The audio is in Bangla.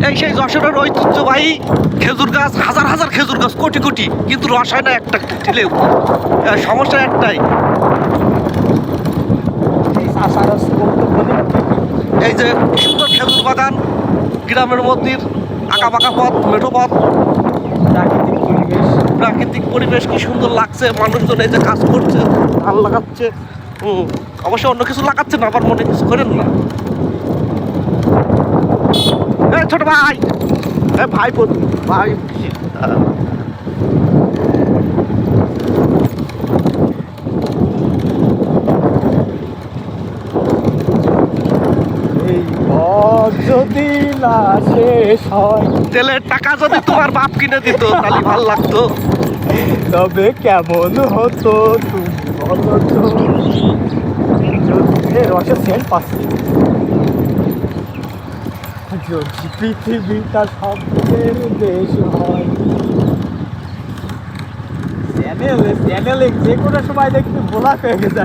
এই সেই যশোরের ঐতিহ্যবাহী খেজুর গাছ, হাজার হাজার খেজুর গাছ, কোটি কোটি, কিন্তু রস হয় না একটা ঢিলেও। সমস্যা একটাই, এই যে সুন্দর খেজুর বাগান, গ্রামের মধ্যে আঁকা বাঁকা পথ, মেঠো পথ, প্রাকৃতিক পরিবেশ কি সুন্দর লাগছে। মানুষজন এই যে কাজ করছে, ধান লাগাচ্ছে, অবশ্য অন্য কিছু লাগাচ্ছে না, আবার মনে কিছু করেন না। ছোট ভাই, ভাই ভাই, যদি না শেষ হয়, তেলের টাকা যদি তোমার বাপ কিনে দিত তাহলে ভালো লাগতো। তবে কেমন হতো তুমি বলো তো। রসের সেন্ট পাচ্ছি। যদি পৃথিবীটা স্বপ্নের দেশ হয়, চ্যানেলে যে কোনো সময় দেখতে বলা হয়ে গেছে।